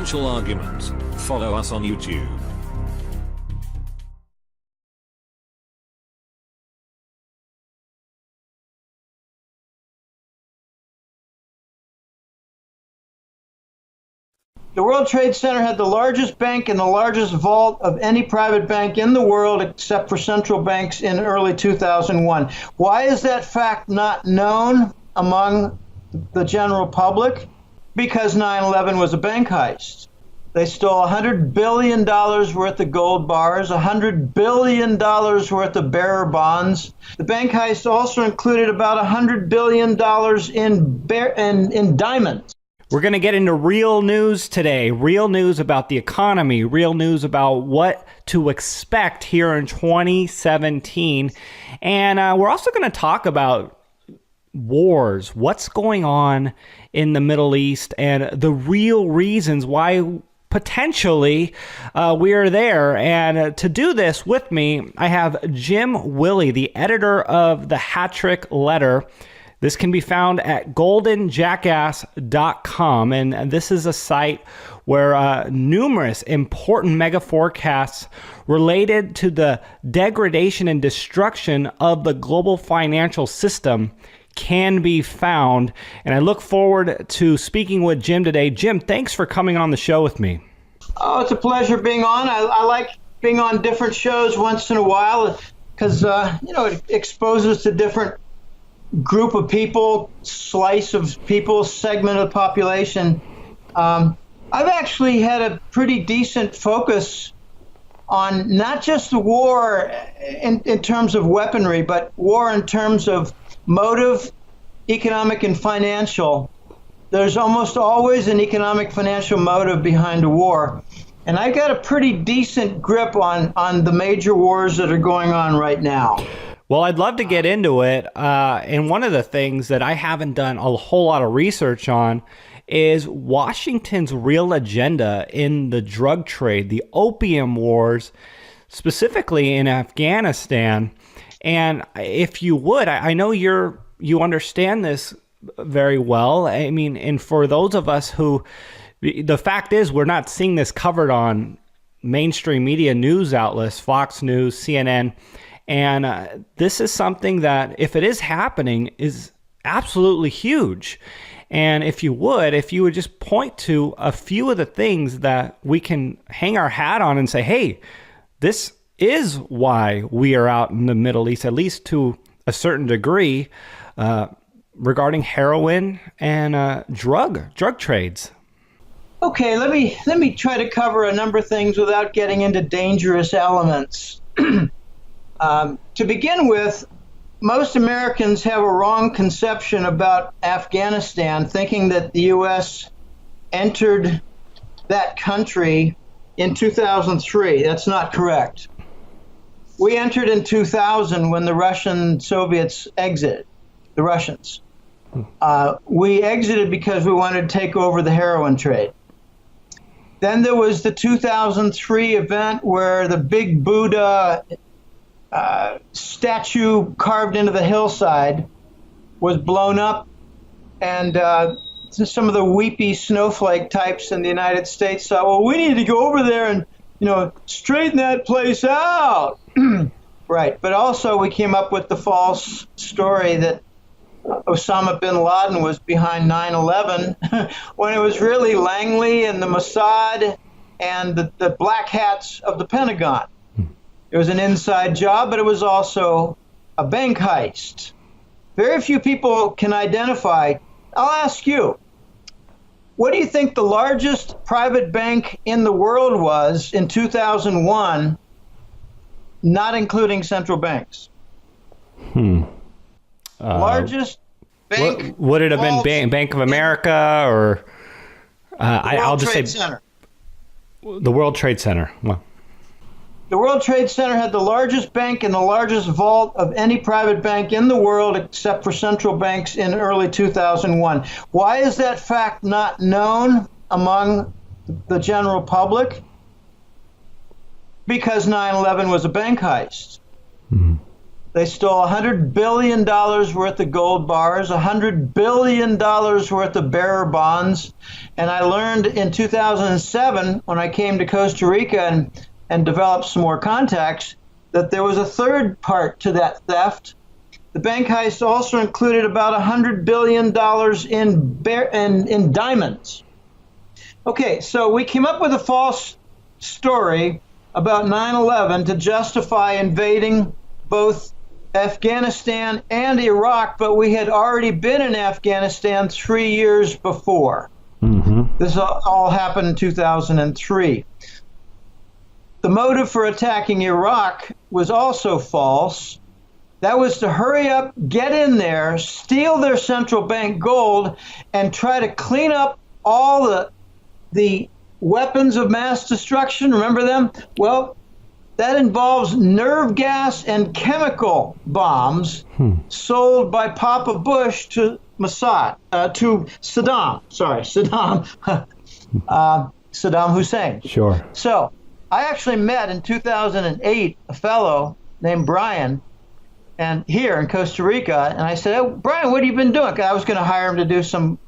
financial argument, follow us on YouTube. The World Trade Center had the largest bank and the largest vault of any private bank in the world except for central banks in early 2001. Why is that fact not known among the general public? Because 9/11 was a bank heist. They stole $100 billion worth of gold bars, $100 billion worth of bearer bonds. The bank heist also included about $100 billion in diamonds. We're going to get into real news today, real news about the economy, real news about what to expect here in 2017. And we're also going to talk about wars, what's going on in the Middle East, and the real reasons why potentially we are there. And to do this with me, I have Jim Willie, the editor of the Hat-Trick Letter. This can be found at goldenjackass.com, and this is a site where numerous important mega forecasts related to the degradation and destruction of the global financial system can be found. And I look forward to speaking with Jim today. Jim, thanks for coming on the show with me. Oh, it's a pleasure being on. I like being on different shows once in a while because, it exposes to different group of people, slice of people, segment of the population. I've actually had a pretty decent focus on not just the war in terms of weaponry, but war in terms of motive, economic and financial. There's almost always an economic financial motive behind a war. And I got a pretty decent grip on the major wars that are going on right now. Well, I'd love to get into it. And one of the things that I haven't done a whole lot of research on is Washington's real agenda in the drug trade, the opium wars, specifically in Afghanistan. And if you would, I know you understand this very well. I mean, and for those of us who, the fact is we're not seeing this covered on mainstream media news outlets, Fox News, CNN. And this is something that, if it is happening, is absolutely huge. And if you would just point to a few of the things that we can hang our hat on and say, hey, this is why we are out in the Middle East, at least to a certain degree, regarding heroin and drug trades. Okay, let me try to cover a number of things without getting into dangerous elements. To begin with, most Americans have a wrong conception about Afghanistan, thinking that the U.S. entered that country in 2003. That's not correct. We entered in 2000 when the Russian Soviets exited, the Russians. We exited because we wanted to take over the heroin trade. Then there was the 2003 event where the big Buddha statue carved into the hillside was blown up, and some of the weepy snowflake types in the United States thought, well, we need to go over there and straighten that place out. Right, but also we came up with the false story that Osama bin Laden was behind 9/11 when it was really Langley and the Mossad and the black hats of the Pentagon. It was an inside job, but it was also a bank heist. Very few people can identify. I'll ask you, what do you think the largest private bank in the world was in 2001, not including central banks? Largest bank. Would it have been Bank of America or I'll just say Center. The World Trade Center? Well, the World Trade Center had the largest bank and the largest vault of any private bank in the world except for central banks in early 2001. Why is that fact not known among the general public? Because 9/11 was a bank heist. They stole $100 billion worth of gold bars, $100 billion worth of bearer bonds. And I learned in 2007, when I came to Costa Rica and developed some more contacts, that there was a third part to that theft. The bank heist also included about $100 billion in diamonds. Okay, so we came up with a false story about 9/11 to justify invading both Afghanistan and Iraq, but we had already been in Afghanistan 3 years before. This all happened in 2003. The motive for attacking Iraq was also false. That was to hurry up, get in there, steal their central bank gold, and try to clean up all the weapons of mass destruction. Remember them? Well, that involves nerve gas and chemical bombs sold by Papa Bush to Saddam Hussein. Sure. So I actually met in 2008 a fellow named Brian, and here in Costa Rica, and I said, "Oh, Brian, what have you been doing?" 'Cause I was going to hire him to do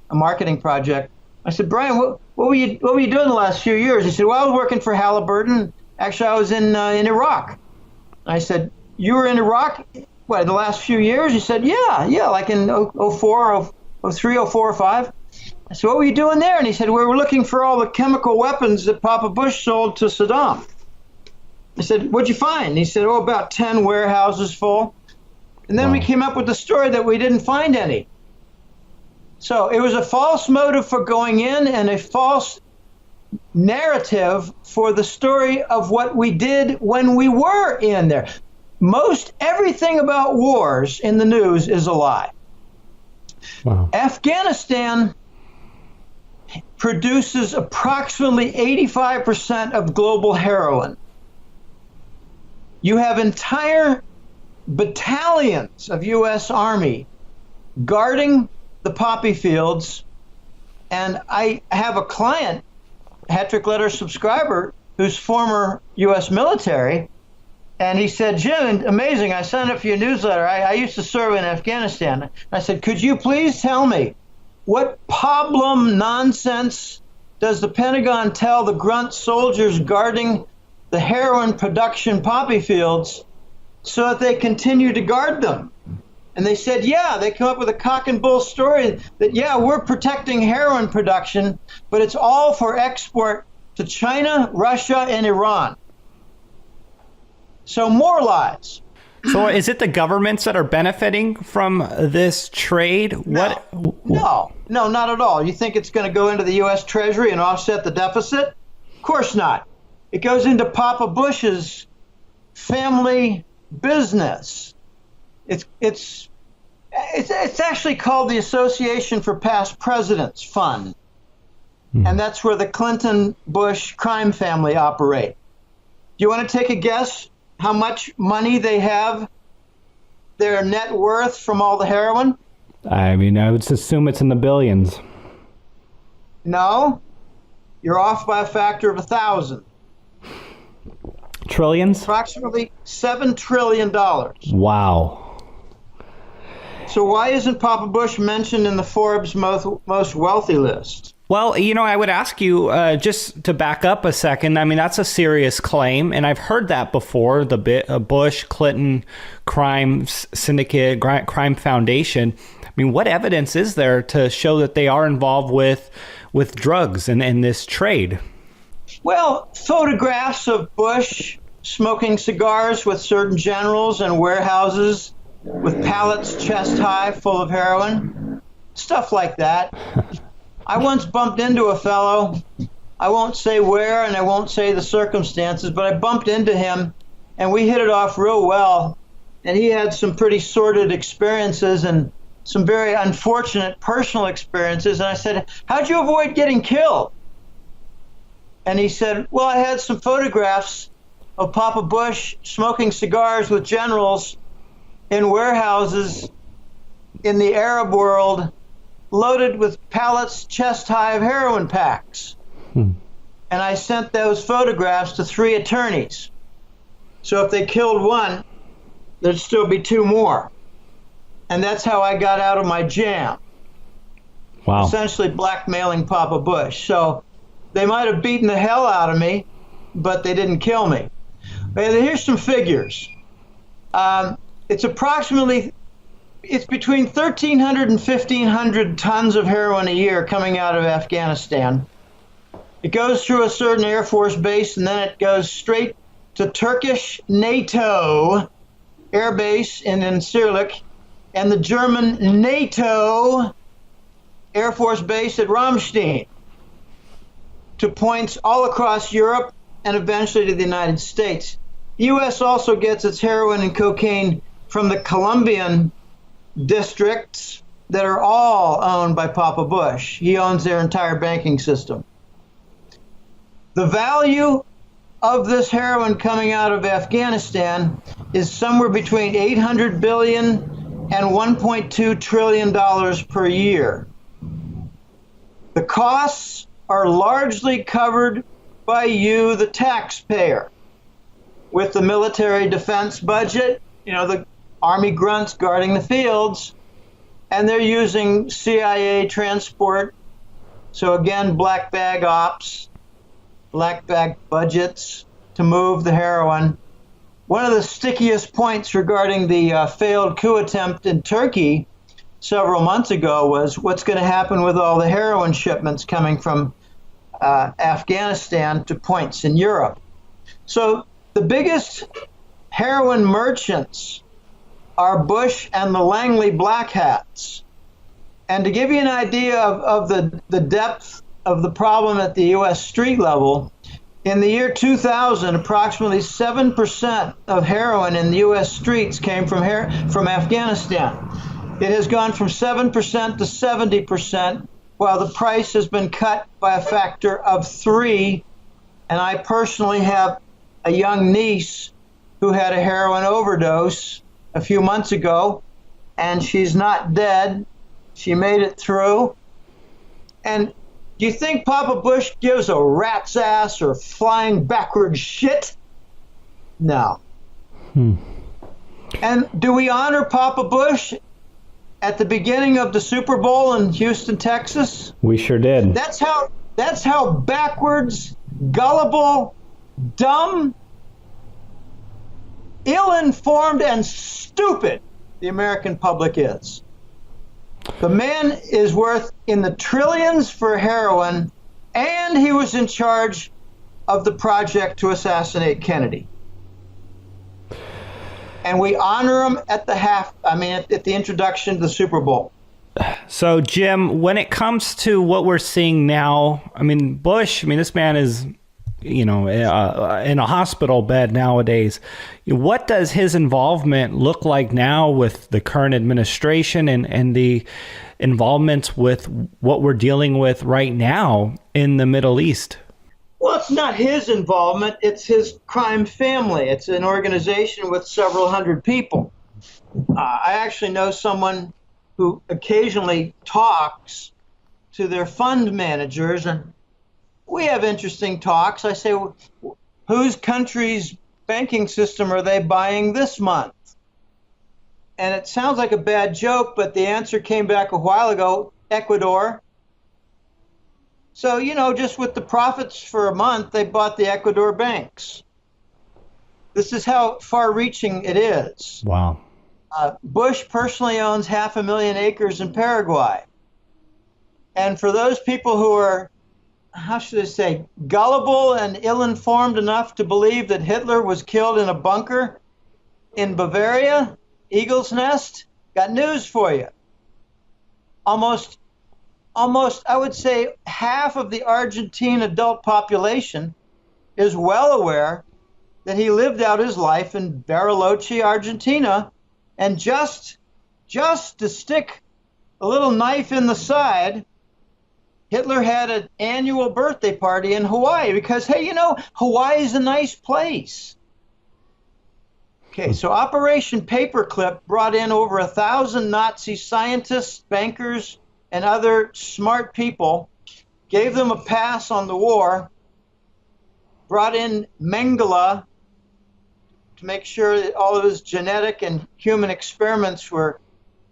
a marketing project. I said, "Brian, what were you doing the last few years?" He said, "Well, I was working for Halliburton. Actually, I was in Iraq." I said, "You were in Iraq, what, the last few years?" He said, yeah, like in 04, 03, 04, 05. I said, "What were you doing there?" And he said, "We were looking for all the chemical weapons that Papa Bush sold to Saddam." I said, "What'd you find?" And he said, "Oh, about 10 warehouses full." And then we came up with the story that we didn't find any. So it was a false motive for going in and a false narrative for the story of what we did when we were in there. Most everything about wars in the news is a lie. Wow. Afghanistan produces approximately 85% of global heroin. You have entire battalions of U.S. Army guarding the poppy fields, and I have a client, Hattrick Letter subscriber, who's former U.S. military, and he said, "Jim, amazing, I signed up for your newsletter. I used to serve in Afghanistan." I said, "Could you please tell me what problem nonsense does the Pentagon tell the grunt soldiers guarding the heroin production poppy fields so that they continue to guard them?" And they said, yeah, they come up with a cock and bull story that, yeah, we're protecting heroin production, but it's all for export to China, Russia, and Iran. So more lies. So is it the governments that are benefiting from this trade? No, not at all. You think it's going to go into the U.S. Treasury and offset the deficit? Of course not. It goes into Papa Bush's family business. It's actually called the Association for Past Presidents Fund. And that's where the Clinton-Bush crime family operate. Do you want to take a guess how much money they have, their net worth from all the heroin? I mean, I would assume it's in the billions. No, you're off by a factor of 1,000. Trillions? Approximately $7 trillion. Wow. So why isn't Papa Bush mentioned in the Forbes most wealthy list? Well, you know, I would ask you just to back up a second. I mean, that's a serious claim, and I've heard that before, the Bush, Clinton crime syndicate, crime foundation. I mean, what evidence is there to show that they are involved with drugs and this trade? Well, photographs of Bush smoking cigars with certain generals and warehouses with pallets chest high full of heroin, stuff like that. I once bumped into a fellow, I won't say where and I won't say the circumstances, but I bumped into him and we hit it off real well. And he had some pretty sordid experiences and some very unfortunate personal experiences. And I said, "How'd you avoid getting killed?" And he said, "Well, I had some photographs of Papa Bush smoking cigars with generals in warehouses in the Arab world, loaded with pallets chest high of heroin packs." And I sent those photographs to 3 attorneys. So if they killed one, there'd still be 2 more. And that's how I got out of my jam. Wow. Essentially blackmailing Papa Bush. So they might have beaten the hell out of me, but they didn't kill me. And here's some figures. It's between 1,300 and 1,500 tons of heroin a year coming out of Afghanistan. It goes through a certain Air Force base, and then it goes straight to Turkish NATO Air Base in Incirlik, and the German NATO Air Force Base at Ramstein, to points all across Europe and eventually to the United States. The U.S. also gets its heroin and cocaine from the Colombian districts that are all owned by Papa Bush. He owns their entire banking system. The value of this heroin coming out of Afghanistan is somewhere between $800 billion and $1.2 trillion per year. The costs are largely covered by you, the taxpayer, with the military defense budget, the Army grunts guarding the fields, and they're using CIA transport. So again, black bag ops, black bag budgets to move the heroin. One of the stickiest points regarding the failed coup attempt in Turkey several months ago was what's going to happen with all the heroin shipments coming from Afghanistan to points in Europe. So the biggest heroin merchants are Bush and the Langley Black Hats. And to give you an idea of the depth of the problem at the U.S. street level, in the year 2000, approximately 7% of heroin in the U.S. streets came from Afghanistan. It has gone from 7% to 70%, while the price has been cut by a factor of 3. And I personally have a young niece who had a heroin overdose a few months ago, and she's not dead. She made it through. And do you think Papa Bush gives a rat's ass or flying backwards shit? No. And do we honor Papa Bush at the beginning of the Super Bowl in Houston, Texas? We sure did. That's how backwards, gullible, dumb, ill-informed, and stupid the American public is. The man is worth in the trillions for heroin, and he was in charge of the project to assassinate Kennedy. And we honor him at the introduction to the Super Bowl. So, Jim, when it comes to what we're seeing now, Bush, this man is, in a hospital bed nowadays. What does his involvement look like now with the current administration and the involvements with what we're dealing with right now in the Middle East? Well, it's not his involvement. It's his crime family. It's an organization with several hundred people. I actually know someone who occasionally talks to their fund managers, and we have interesting talks. I say, whose country's banking system are they buying this month? And it sounds like a bad joke, but the answer came back a while ago, Ecuador. So, just with the profits for a month, they bought the Ecuador banks. This is how far-reaching it is. Wow. Bush personally owns 500,000 acres in Paraguay. And for those people who are, how should I say, gullible and ill-informed enough to believe that Hitler was killed in a bunker in Bavaria, Eagle's Nest, got news for you. Almost, I would say, half of the Argentine adult population is well aware that he lived out his life in Bariloche, Argentina, and just to stick a little knife in the side, Hitler had an annual birthday party in Hawaii because, hey, Hawaii is a nice place. Okay, so Operation Paperclip brought in over 1,000 Nazi scientists, bankers, and other smart people, gave them a pass on the war, brought in Mengele, to make sure that all of his genetic and human experiments were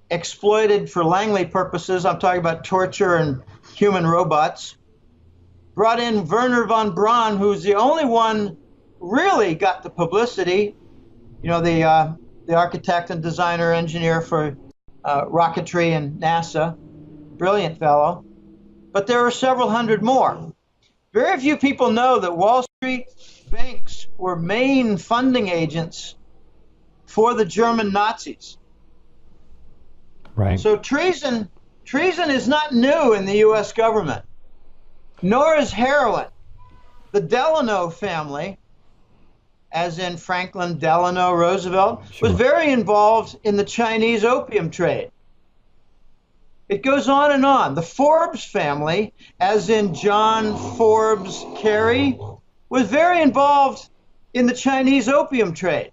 exploited for Langley purposes. I'm talking about torture and human robots. Brought in Werner von Braun, who's the only one really got the publicity. You know, the architect and designer engineer for rocketry and NASA. Brilliant fellow. But there are several hundred more. Very few people know that Wall Street banks were main funding agents for the German Nazis. Right. So treason is not new in the U.S. government, nor is heroin. The Delano family, as in Franklin Delano Roosevelt, Sure. was very involved in the Chinese opium trade. It goes on and on. The Forbes family, as in John Forbes Carey, was very involved in the Chinese opium trade.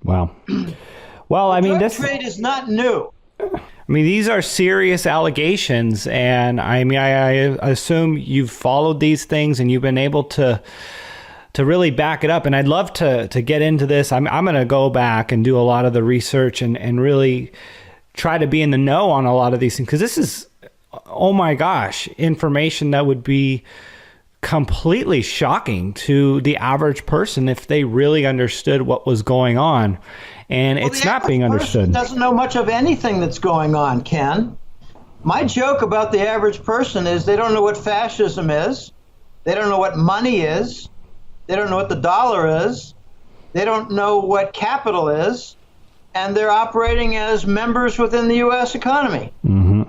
Wow. Well, I mean, Drug trade is not new. I mean, these are serious allegations, and I mean, I assume you've followed these things and you've been able to really back it up. And I'd love to get into this. I'm going to go back and do a lot of the research and really try to be in the know on a lot of these things, because this is, oh my gosh, information that would be completely shocking to the average person if they really understood what was going on. And Well, it's the not being average person understood. doesn't know much of anything that's going on, Ken. My joke about the average person is they don't know what fascism is. They don't know what money is. They don't know what the dollar is. They don't know what capital is. And they're operating as members within the U.S. economy. Mm-hmm.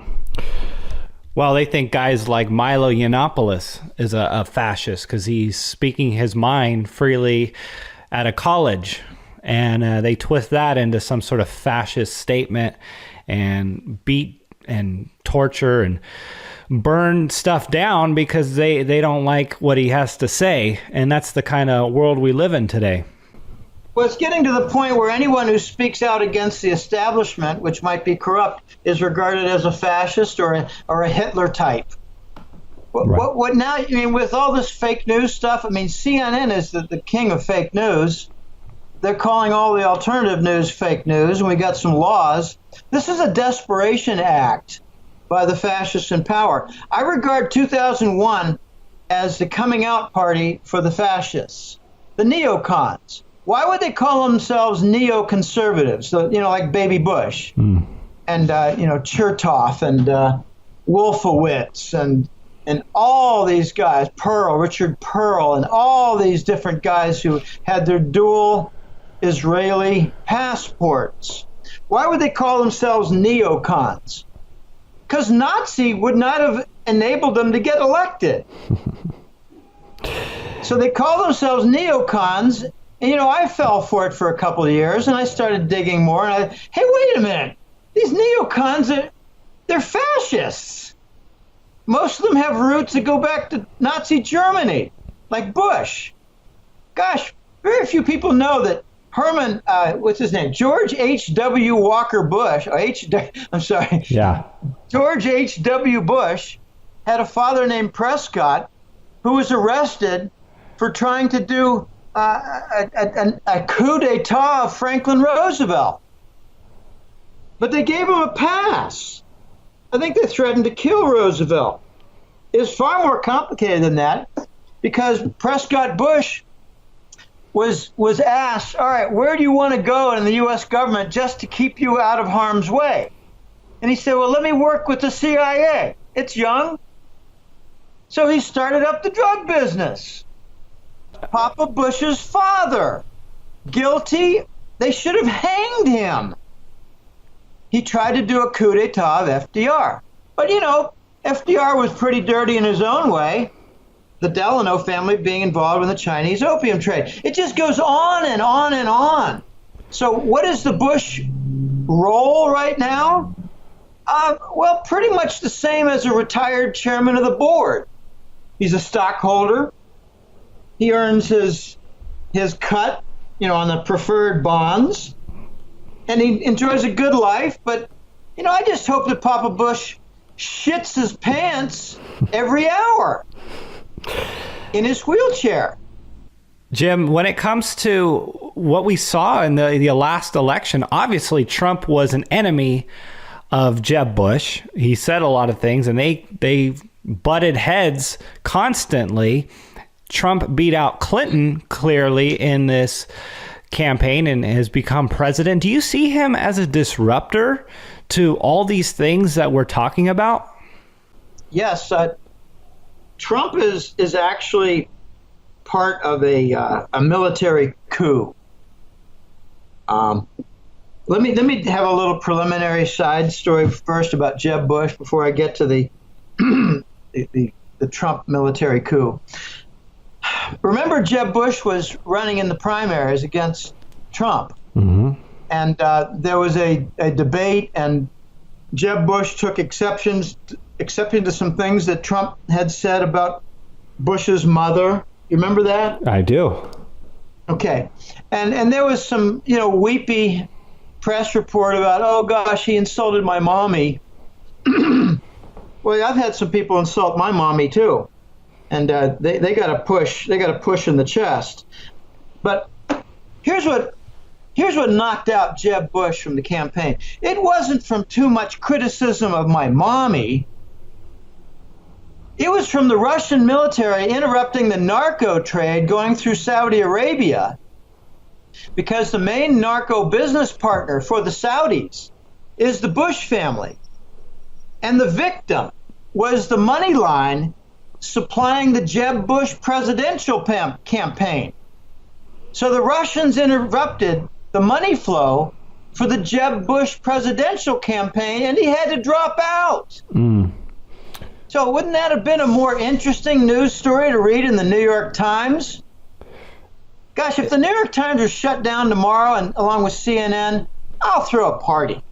Well, they think guys like Milo Yiannopoulos is a fascist because he's speaking his mind freely at a college. And they twist that into some sort of fascist statement and beat and torture and burn stuff down because they don't like what he has to say. And that's the kind of world we live in today. Well, it's getting to the point where anyone who speaks out against the establishment, which might be corrupt, is regarded as a fascist or a Hitler type. Right. What now? I mean, with all this fake news stuff, I mean, CNN is the king of fake news. They're calling all the alternative news fake news, and we got some laws. This is a desperation act by the fascists in power. I regard 2001 as the coming out party for the fascists, the neocons. Why would they call themselves neoconservatives? So, you know, like Baby Bush and, Chertoff and Wolfowitz and all these guys, Richard Pearl, and all these different guys who had their dual Israeli passports. Why would they call themselves neocons? Because Nazi would not have enabled them to get elected. So they call themselves neocons. And, you know, I fell for it for a couple of years, and I started digging more. And hey, wait a minute. These neocons, they're fascists. Most of them have roots that go back to Nazi Germany, like Bush. Gosh, very few people know that Herman, what's his name? George H.W. Walker Bush. I'm sorry. Yeah. George H.W. Bush had a father named Prescott who was arrested for trying to do a coup d'etat of Franklin Roosevelt. But they gave him a pass. I think they threatened to kill Roosevelt. It's far more complicated than that, because Prescott Bush was asked, all right, where do you want to go in the U.S. government just to keep you out of harm's way? And he said, well, let me work with the CIA. It's young. So he started up the drug business. Papa Bush's father, guilty. They should have hanged him. He tried to do a coup d'etat of FDR. But, you know, FDR was pretty dirty in his own way, the Delano family being involved in the Chinese opium trade. It just goes on and on and on. So what is the Bush role right now? Well, pretty much the same as a retired chairman of the board. He's a stockholder. He earns his cut, you know, on the preferred bonds, and he enjoys a good life. But, you know, I just hope that Papa Bush shits his pants every hour in his wheelchair. Jim, when it comes to what we saw in the last election, obviously Trump was an enemy of Jeb Bush. He said a lot of things, and they butted heads constantly. Trump beat out Clinton clearly in this campaign and has become president. Do you see him as a disruptor to all these things that we're talking about? Yes, Trump is actually part of a military coup. Let me have a little preliminary side story first about Jeb Bush before I get to the the Trump military coup. Remember, Jeb Bush was running in the primaries against Trump, and there was a debate, and Jeb Bush took exception to some things that Trump had said about Bush's mother. You remember that? I do. Okay. And there was some, weepy press report about, oh gosh, he insulted my mommy. Well, I've had some people insult my mommy too. And they got a push in the chest. But here's what knocked out Jeb Bush from the campaign. It wasn't from too much criticism of my mommy. It was from the Russian military interrupting the narco trade going through Saudi Arabia, because the main narco business partner for the Saudis is the Bush family. And the victim was the money line supplying the Jeb Bush presidential campaign. So the Russians interrupted the money flow for the Jeb Bush presidential campaign, and he had to drop out. So wouldn't that have been a more interesting news story to read in the New York Times? Gosh, if the New York Times was shut down tomorrow, and along with CNN, I'll throw a party.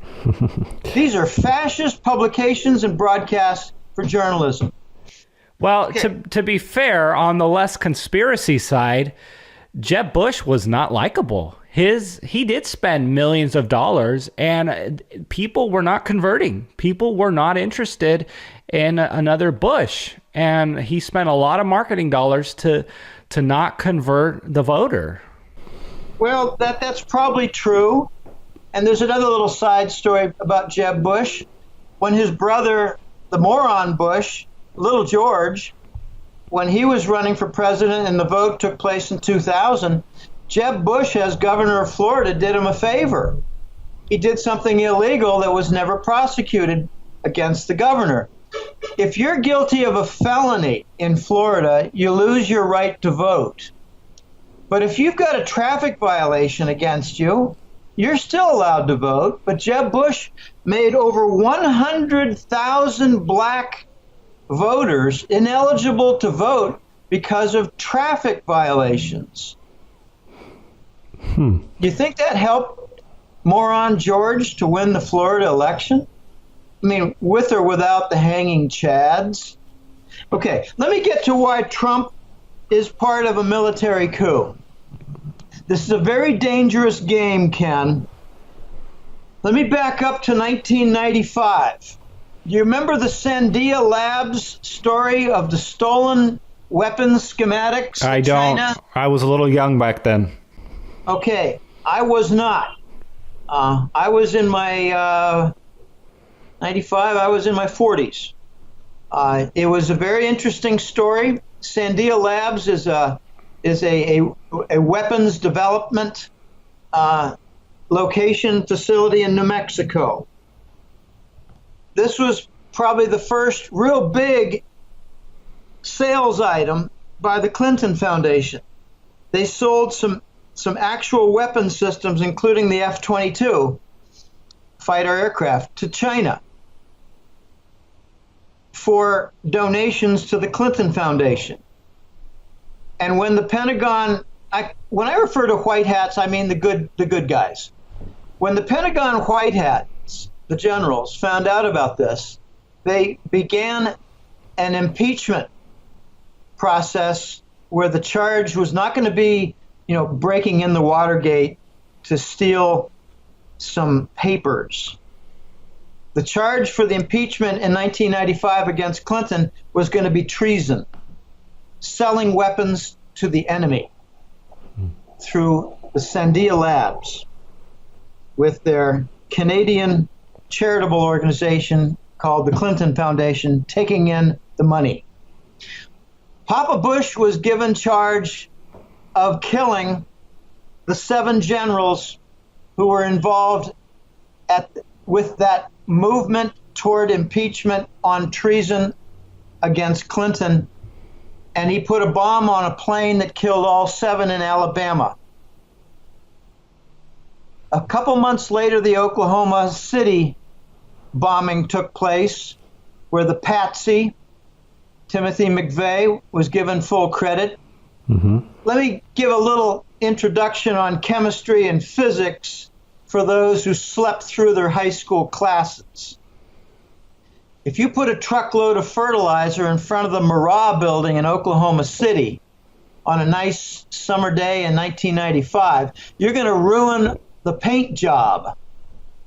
These are fascist publications and broadcasts for journalism. Well, okay. To be fair, on the less conspiracy side, Jeb Bush was not likable. He did spend millions of dollars, and people were not converting. People were not interested in another Bush, and he spent a lot of marketing dollars to not convert the voter. Well, that's probably true. And there's another little side story about Jeb Bush. When his brother, the moron Bush, Little George, when he was running for president and the vote took place in 2000, Jeb Bush, as governor of Florida, did him a favor. He did something illegal that was never prosecuted against the governor. If you're guilty of a felony in Florida, you lose your right to vote. But if you've got a traffic violation against you, you're still allowed to vote. But Jeb Bush made over 100,000 black voters ineligible to vote because of traffic violations. Do you think that helped moron George to win the Florida election? I mean, with or without the hanging chads? Okay, let me get to why Trump is part of a military coup. This is a very dangerous game, Ken. Let me back up to 1995. Do you remember the Sandia Labs story of the stolen weapons schematics? I don't. China? I was a little young back then. Okay, I was not. I was in my 95. I was in my 40s. It was a very interesting story. Sandia Labs is a weapons development location facility in New Mexico. This was probably the first real big sales item by the Clinton Foundation. They sold some actual weapon systems, including the F-22 fighter aircraft, to China for donations to the Clinton Foundation. And when the Pentagon, when I refer to white hats, I mean the good guys. When the Pentagon white hats, the generals, found out about this, they began an impeachment process where the charge was not going to be, breaking in the Watergate to steal some papers. The charge for the impeachment in 1995 against Clinton was going to be treason, selling weapons to the enemy. through the Sandia Labs with their Canadian charitable organization called the Clinton Foundation, taking in the money. Papa Bush was given charge of killing the 7 generals who were involved with that movement toward impeachment on treason against Clinton, and he put a bomb on a plane that killed all 7 in Alabama. A couple months later, the Oklahoma City bombing took place, where the patsy, Timothy McVeigh, was given full credit. Let me give a little introduction on chemistry and physics for those who slept through their high school classes. If you put a truckload of fertilizer in front of the Murrah building in Oklahoma City on a nice summer day in 1995, you're going to ruin the paint job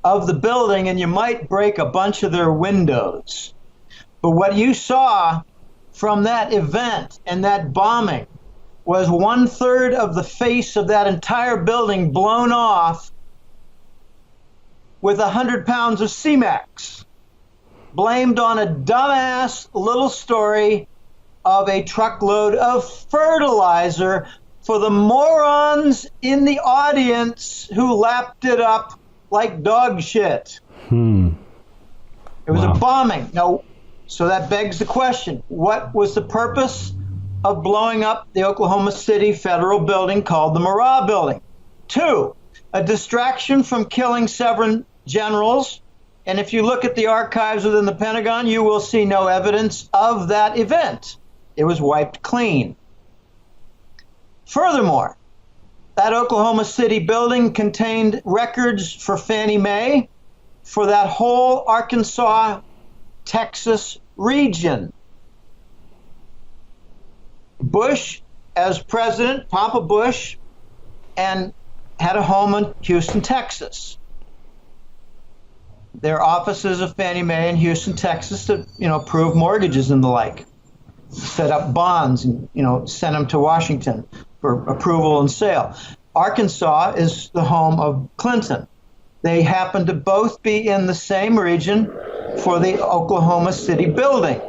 of the building, and you might break a bunch of their windows. But what you saw from that event and that bombing was 1/3 of the face of that entire building blown off with 100 pounds of C-Max, blamed on a dumbass little story of a truckload of fertilizer for the morons in the audience who lapped it up like dog shit. It was a bombing. No, so that begs the question, what was the purpose of blowing up the Oklahoma City federal building called the Murrah building? 2, a distraction from killing 7 generals. And if you look at the archives within the Pentagon, you will see no evidence of that event. It was wiped clean. Furthermore, that Oklahoma City building contained records for Fannie Mae for that whole Arkansas, Texas region. Bush, as president, Papa Bush, and had a home in Houston, Texas. There are offices of Fannie Mae in Houston, Texas to, approve mortgages and the like, set up bonds and, send them to Washington for approval and sale. Arkansas is the home of Clinton. They happen to both be in the same region for the Oklahoma City building,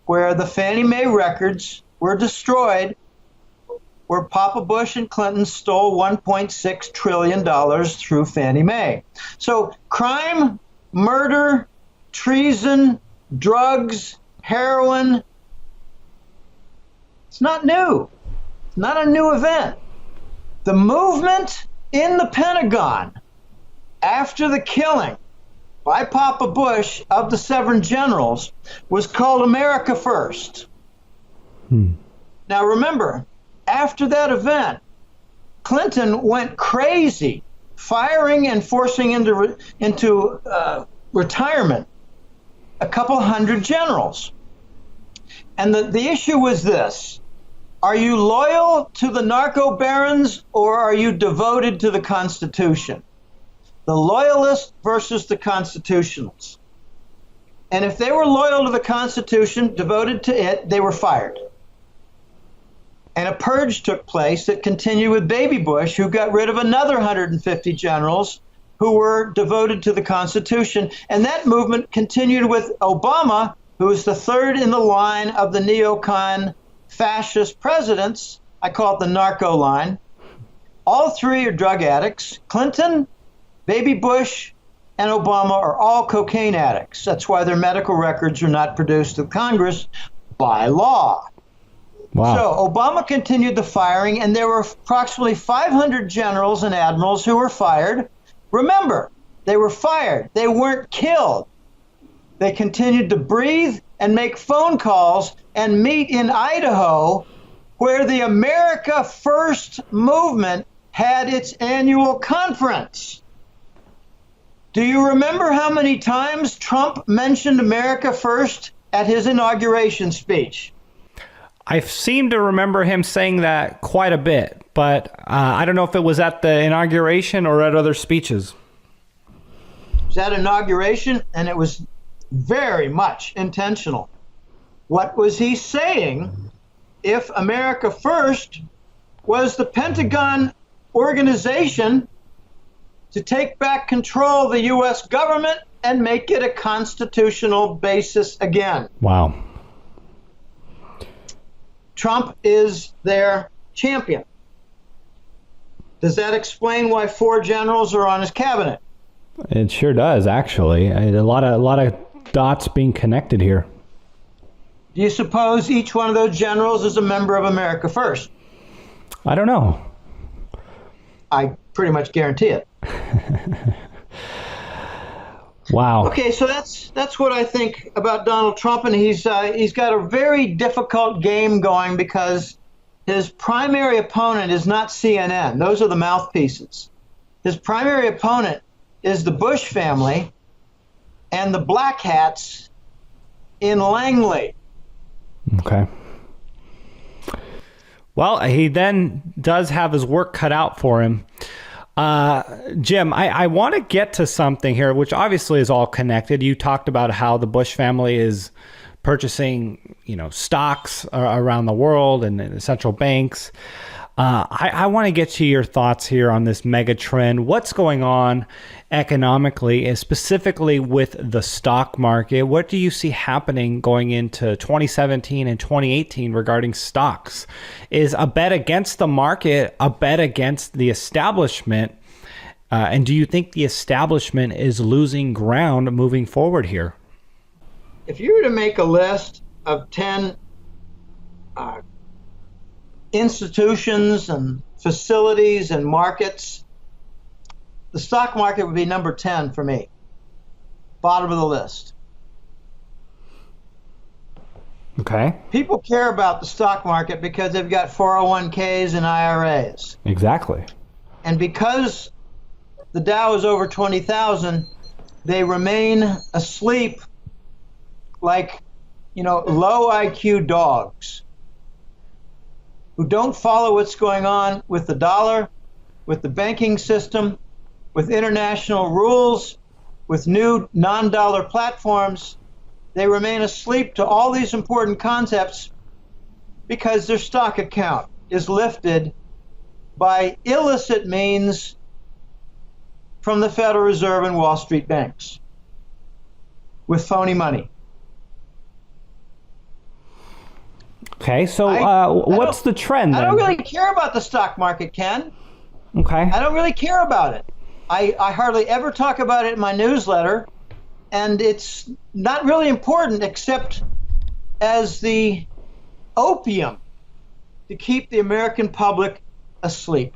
where the Fannie Mae records were destroyed, where Papa Bush and Clinton stole $1.6 trillion through Fannie Mae. So crime, murder, treason, drugs, heroin, it's not new. It's not a new event. The movement in the Pentagon after the killing by Papa Bush of the 7 generals was called America First. Now remember, after that event, Clinton went crazy, firing and forcing into retirement a couple hundred generals. And the issue was this: are you loyal to the narco barons or are you devoted to the Constitution? The loyalists versus the constitutionalists. And if they were loyal to the Constitution, devoted to it, they were fired. And a purge took place that continued with Baby Bush, who got rid of another 150 generals who were devoted to the Constitution. And that movement continued with Obama, who was the 3rd in the line of the neocon fascist presidents. I call it the narco line. All 3 are drug addicts. Clinton, Baby Bush, and Obama are all cocaine addicts. That's why their medical records are not produced to Congress by law. Wow. So Obama continued the firing, and there were approximately 500 generals and admirals who were fired. Remember, they were fired. They weren't killed. They continued to breathe and make phone calls and meet in Idaho, where the America First movement had its annual conference. Do you remember how many times Trump mentioned America First at his inauguration speech? I seem to remember him saying that quite a bit, but I don't know if it was at the inauguration or at other speeches. It was at inauguration, and it was very much intentional. What was he saying? If America First was the Pentagon organization to take back control of the U.S. government and make it a constitutional basis again. Wow. Trump is their champion. Does that explain why 4 generals are on his cabinet? It sure does, actually. A lot of dots being connected here. Do you suppose each one of those generals is a member of America First? I don't know. I pretty much guarantee it. Wow. Okay, so that's what I think about Donald Trump, and he's got a very difficult game going because his primary opponent is not CNN. Those are the mouthpieces. His primary opponent is the Bush family and the black hats in Langley. Okay. Well, he then does have his work cut out for him. Jim, I want to get to something here, which obviously is all connected. You talked about how the Bush family is purchasing, stocks around the world and central banks. I want to get to your thoughts here on this mega trend. What's going on economically, and specifically with the stock market? What do you see happening going into 2017 and 2018 regarding stocks? Is a bet against the market a bet against the establishment? And do you think the establishment is losing ground moving forward here? If you were to make a list of 10 institutions and facilities and markets, the stock market would be number 10 for me. Bottom of the list. Okay. People care about the stock market because they've got 401ks and IRAs. Exactly. And because the Dow is over 20,000, they remain asleep like, low IQ dogs who don't follow what's going on with the dollar, with the banking system, with international rules, with new non-dollar platforms. They remain asleep to all these important concepts because their stock account is lifted by illicit means from the Federal Reserve and Wall Street banks with phony money. Okay, so what's the trend then? I don't really care about the stock market, Ken. Okay. I don't really care about it. I hardly ever talk about it in my newsletter, and it's not really important except as the opium to keep the American public asleep.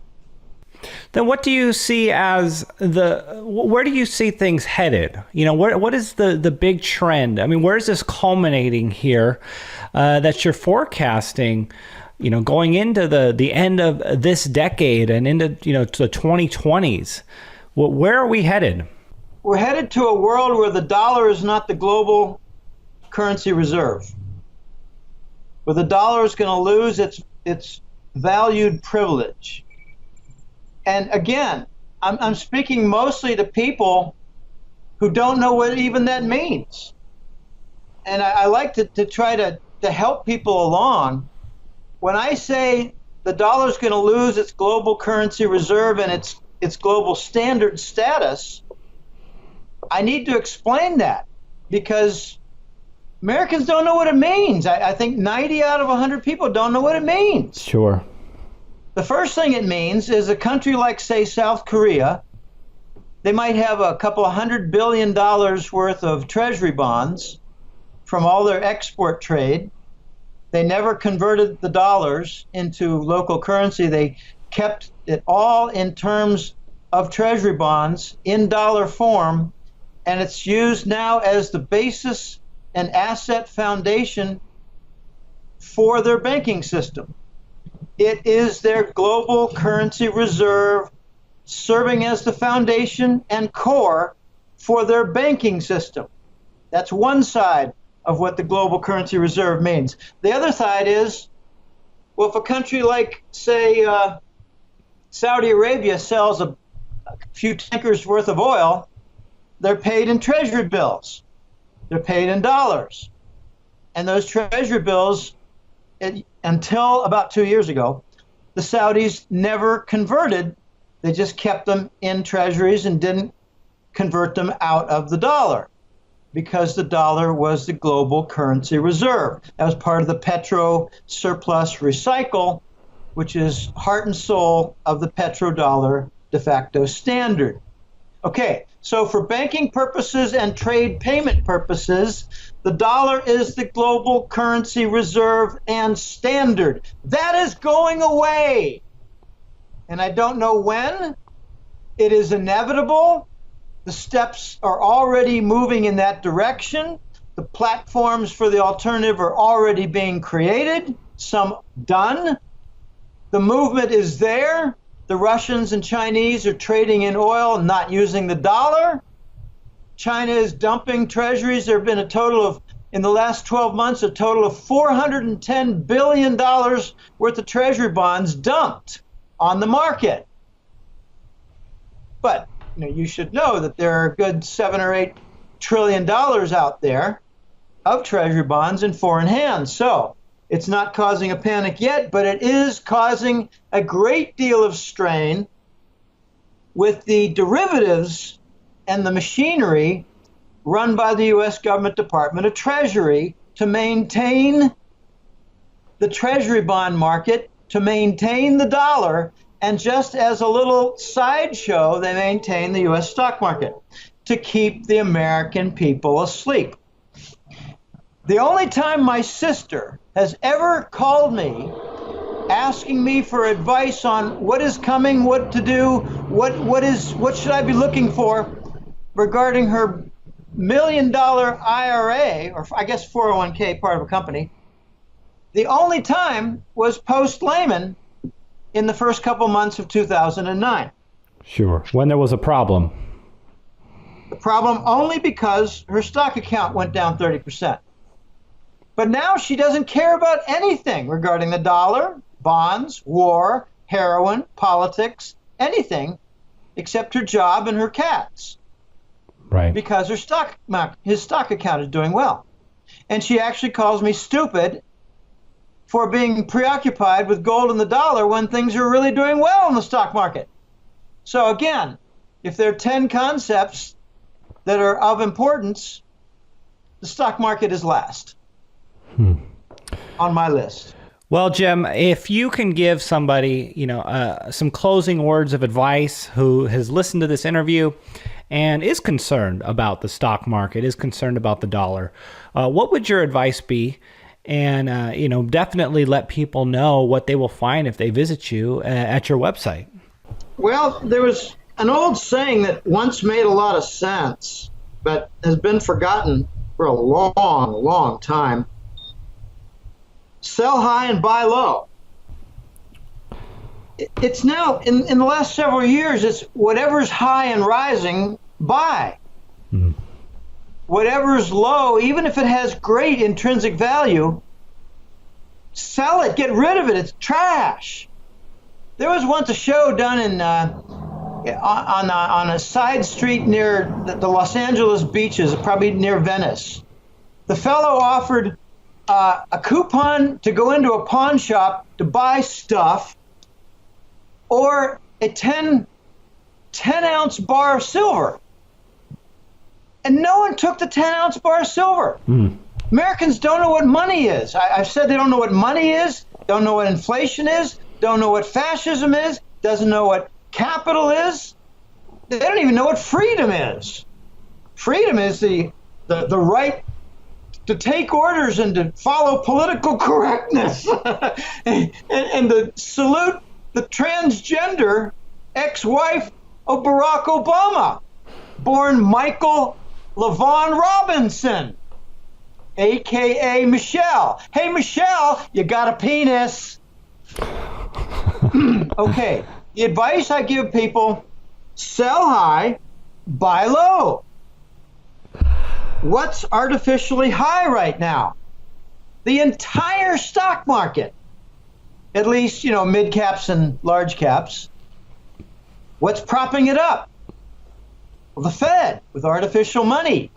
Then what do you see as where do you see things headed? What is the big trend? I mean, where is this culminating here that you're forecasting, going into the end of this decade and into, to the 2020s? Where are we headed? We're headed to a world where the dollar is not the global currency reserve, where the dollar is going to lose its valued privilege. And again, I'm speaking mostly to people who don't know what even that means. And I like to try to help people along. When I say the dollar's going to lose its global currency reserve and its global standard status, I need to explain that because Americans don't know what it means. I think 90 out of 100 people don't know what it means. Sure. The first thing it means is a country like, say, South Korea, they might have a couple of $100 billion worth of treasury bonds from all their export trade. They never converted the dollars into local currency. They kept it all in terms of treasury bonds in dollar form, and it's used now as the basis and asset foundation for their banking system. It is their global currency reserve serving as the foundation and core for their banking system. That's one side of what the global currency reserve means. The other side is, well, if a country like, say, Saudi Arabia sells a few tankers worth of oil, they're paid in treasury bills. They're paid in dollars. And those treasury bills, until about 2 years ago, the Saudis never converted They just kept them in treasuries and didn't convert them out of the dollar because the dollar was the global currency reserve. That was part of the petro surplus recycle, which is heart and soul of the petrodollar de facto standard. Okay, so for banking purposes and trade payment purposes, the dollar is the global currency reserve and standard. That is going away. And I don't know when. It is inevitable. The steps are already moving in that direction. The platforms for the alternative are already being created, some done. The movement is there. The Russians and Chinese are trading in oil, not using the dollar. China is dumping treasuries. There have been a total of, in the last 12 months, a total of $410 billion worth of treasury bonds dumped on the market. But you should know that there are a good $7 or $8 trillion out there of treasury bonds in foreign hands. So it's not causing a panic yet, but it is causing a great deal of strain with the derivatives and the machinery run by the U.S. government Department of Treasury to maintain the treasury bond market, to maintain the dollar, and just as a little sideshow, they maintain the U.S. stock market to keep the American people asleep. The only time my sister has ever called me asking me for advice on what is coming, what to do, what should I be looking for regarding her $1 million IRA, or I guess 401k, part of a company, the only time was post-Lehman in the first couple months of 2009. Sure, when there was a problem. The problem only because her stock account went down 30%. But now she doesn't care about anything regarding the dollar, bonds, war, heroin, politics, anything except her job and her cats. Right. Because his stock account is doing well. And she actually calls me stupid for being preoccupied with gold and the dollar when things are really doing well in the stock market. So again, if there are 10 concepts that are of importance, the stock market is last on my list. Well, Jim, if you can give somebody, some closing words of advice who has listened to this interview and is concerned about the stock market, is concerned about the dollar, what would your advice be? And, definitely let people know what they will find if they visit you at your website. Well, there was an old saying that once made a lot of sense, but has been forgotten for a long, long time. Sell high and buy low. It's now, in the last several years, it's whatever's high and rising, buy. Whatever's low, even if it has great intrinsic value, sell it, get rid of it, it's trash. There was once a show done in on a side street near the Los Angeles beaches, probably near Venice. The fellow offered a coupon to go into a pawn shop to buy stuff, or a 10-ounce bar of silver. And no one took the 10-ounce bar of silver. Americans don't know what money is. I've said they don't know what money is, don't know what inflation is, don't know what fascism is, doesn't know what capital is. They don't even know what freedom is. Freedom is the right to take orders and to follow political correctness and to salute the transgender ex-wife of Barack Obama, born Michael LaVaughn Robinson, a.k.a. Michelle. Hey, Michelle, you got a penis. Okay, the advice I give people, sell high, buy low. What's artificially high right now? The entire stock market, at least, mid caps and large caps. What's propping it up? Well, the Fed with artificial money.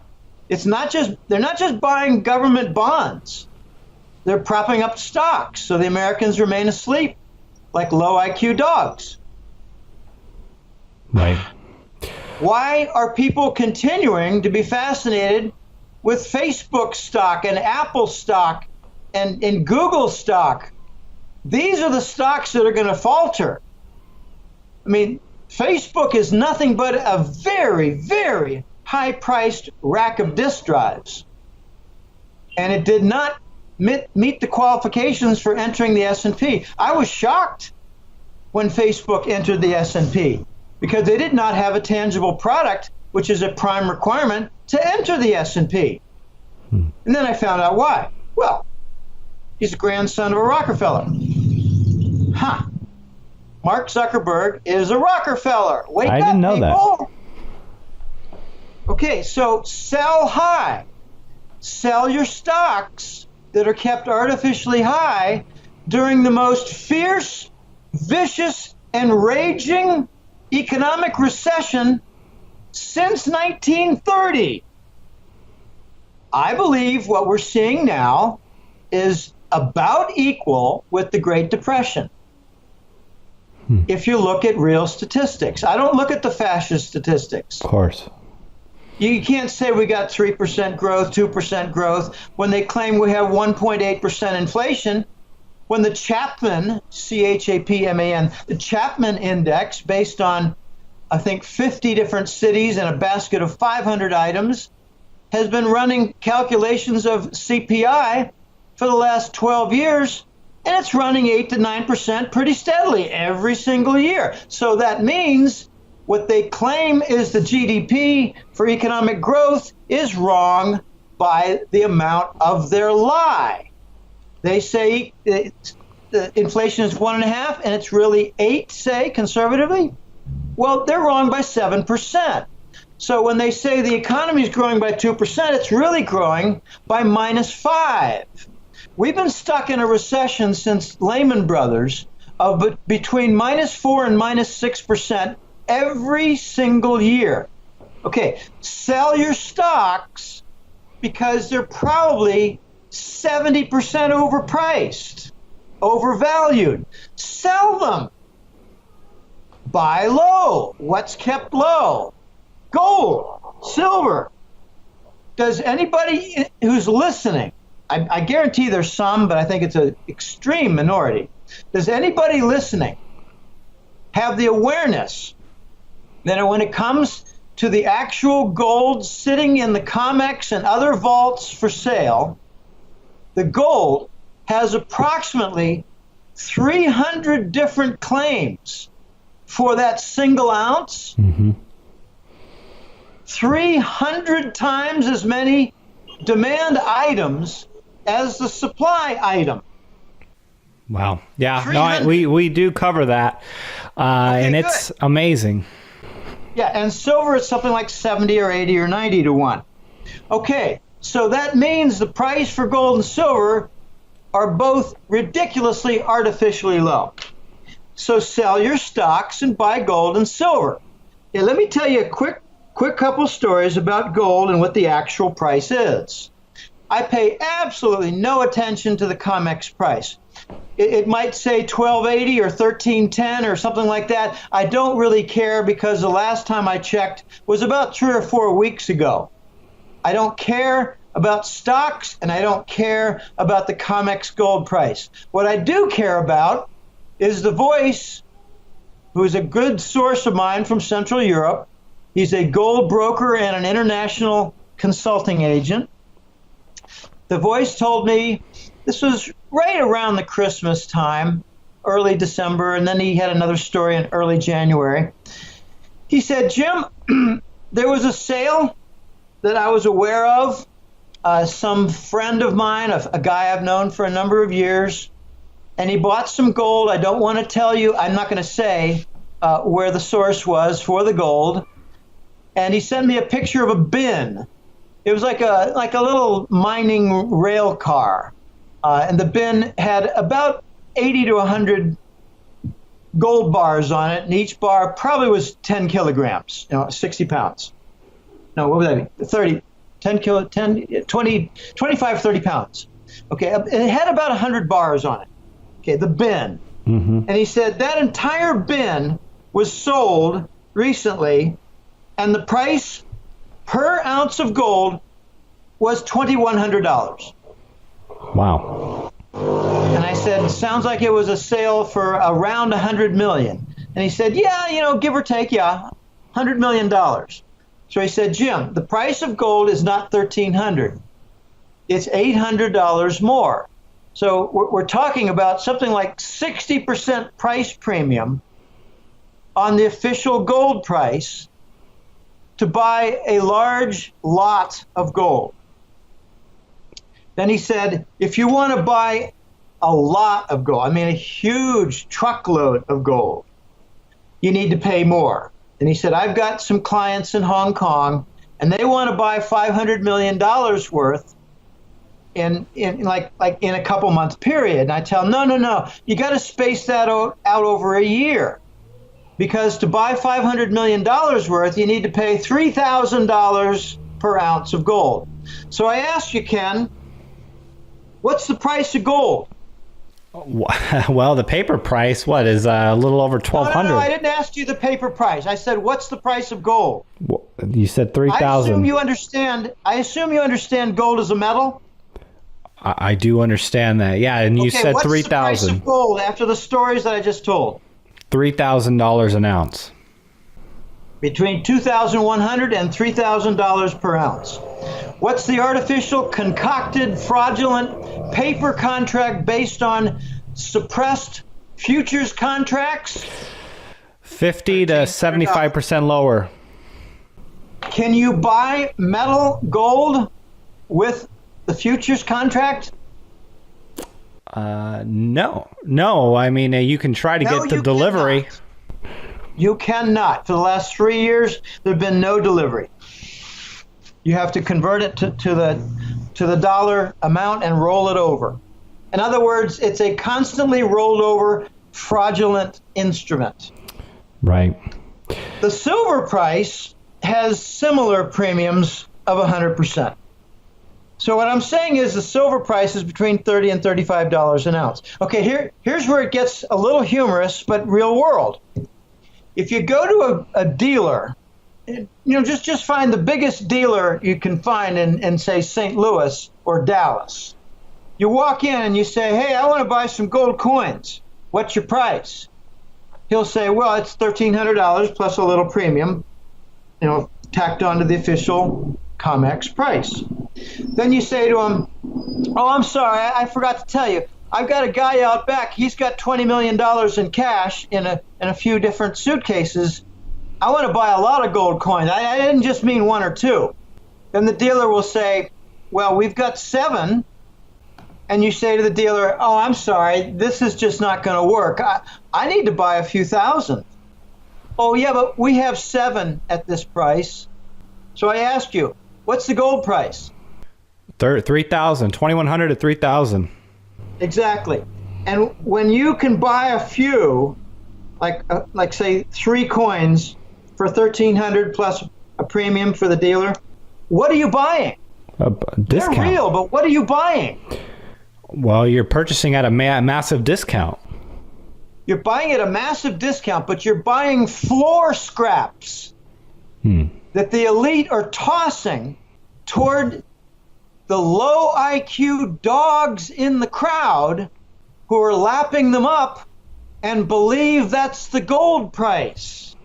They're not just buying government bonds. They're propping up stocks so the Americans remain asleep like low IQ dogs. Right. Why are people continuing to be fascinated with Facebook stock and Apple stock and Google stock? These are the stocks that are going to falter. I mean, Facebook is nothing but a very, very high-priced rack of disk drives. And it did not meet the qualifications for entering the S&P. I was shocked when Facebook entered the S&P because they did not have a tangible product, which is a prime requirement to enter the S&P. And then I found out why. Well, he's a grandson of a Rockefeller. Mark Zuckerberg is a Rockefeller. Wake up, I didn't know people. Okay, so sell high. Sell your stocks that are kept artificially high during the most fierce, vicious, and raging economic recession since 1930. I believe what we're seeing now is about equal with the Great Depression. If you look at real statistics. I don't look at the fascist statistics. Of course. You can't say we got 3% growth, 2% growth, when they claim we have 1.8% inflation, when the Chapman, C-H-A-P-M-A-N, the Chapman Index, based on, I think, 50 different cities and a basket of 500 items, has been running calculations of CPI for the last 12 years, and it's running 8 to 9% pretty steadily every single year. So that means what they claim is the GDP for economic growth is wrong by the amount of their lie. They say the inflation is 1.5 and it's really 8, say, conservatively. Well, they're wrong by 7%. So when they say the economy is growing by 2%, it's really growing by -5. We've been stuck in a recession since Lehman Brothers of between -4 and -6% every single year. Okay, sell your stocks because they're probably 70% overpriced, overvalued. Sell them. Buy low. What's kept low? Gold, silver. Does anybody who's listening, I guarantee there's some, but I think it's an extreme minority. Does anybody listening have the awareness that when it comes to the actual gold sitting in the COMEX and other vaults for sale, the gold has approximately 300 different claims for that single ounce? 300 times as many demand items as the supply item. Wow. Yeah, no, we do cover that, and it's amazing. Yeah, and silver is something like 70 or 80 or 90 to 1. Okay, so that means the price for gold and silver are both ridiculously artificially low. So sell your stocks and buy gold and silver. Okay, let me tell you a quick couple stories about gold and what the actual price is. I pay absolutely no attention to the COMEX price. It might say 1280 or 1310 or something like that. I don't really care because the last time I checked was about 3 or 4 weeks ago. I don't care about stocks and I don't care about the COMEX gold price. What I do care about is the Voice, who is a good source of mine from Central Europe. He's a gold broker and an international consulting agent. The Voice told me, this was right around the Christmas time, early December, and then he had another story in early January. He said, Jim, there was a sale that I was aware of. Some friend of mine, a guy I've known for a number of years, and he bought some gold. I don't want to tell you, I'm not going to say where the source was for the gold. And he sent me a picture of a bin. It was like a little mining rail car. And the bin had about 80 to 100 gold bars on it, and each bar probably was 10 kilograms, 60 pounds. No, what would that be? 30, 10 kilo, 10, 20, 25, 30 pounds. Okay, it had about 100 bars on it. Okay, the bin. And he said that entire bin was sold recently, and the price per ounce of gold was $2,100. Wow. And I said, sounds like it was a sale for around $100 million. And he said, yeah, give or take, yeah, $100 million. So he said, Jim, the price of gold is not $1,300. It's $800 more. So we're talking about something like 60% price premium on the official gold price to buy a large lot of gold. Then he said, if you want to buy a lot of gold, I mean a huge truckload of gold, you need to pay more. And he said, I've got some clients in Hong Kong, and they want to buy $500 million worth in a couple month period. And I tell them, no, you got to space that out over a year. Because to buy $500 million worth, you need to pay $3,000 per ounce of gold. So I asked you, Ken, what's the price of gold? Well, the paper price, what, is a little over $1,200? No, I didn't ask you the paper price. I said, what's the price of gold? You said $3,000. I assume you understand gold as a metal? I do understand that. Yeah, and you said $3,000. What's the price of gold after the stories that I just told? $3,000 an ounce. Between $2,100 and $3,000 per ounce. What's the artificial, concocted, fraudulent paper contract based on suppressed futures contracts? 50 to 75% lower. Can you buy metal gold with the futures contract? No. I mean, you can try to get the delivery. Cannot. You cannot. For the last 3 years, there's been no delivery. You have to convert it to the dollar amount and roll it over. In other words, it's a constantly rolled over fraudulent instrument. Right. The silver price has similar premiums of 100%. So what I'm saying is the silver price is between $30 and $35 an ounce. Okay, here's where it gets a little humorous, but real world. If you go to a dealer, just find the biggest dealer you can find in say, St. Louis or Dallas. You walk in and you say, hey, I want to buy some gold coins. What's your price? He'll say, well, it's $1,300 plus a little premium, tacked onto the official COMEX price. Then you say to him, oh, I'm sorry, I forgot to tell you. I've got a guy out back. He's got $20 million in cash in a few different suitcases. I want to buy a lot of gold coins. I didn't just mean one or two. Then the dealer will say, well, we've got 7. And you say to the dealer, oh, I'm sorry, this is just not going to work. I need to buy a few thousand. Oh, yeah, but we have 7 at this price. So I ask you, what's the gold price? $3,000, $2,100 to $3,000. Exactly. And when you can buy a few, like say 3 coins for $1,300 plus a premium for the dealer, what are you buying? A discount. They're real, but what are you buying? Well, you're purchasing at a massive discount. You're buying at a massive discount, but you're buying floor scraps that the elite are tossing toward the low IQ dogs in the crowd who are lapping them up and believe that's the gold price.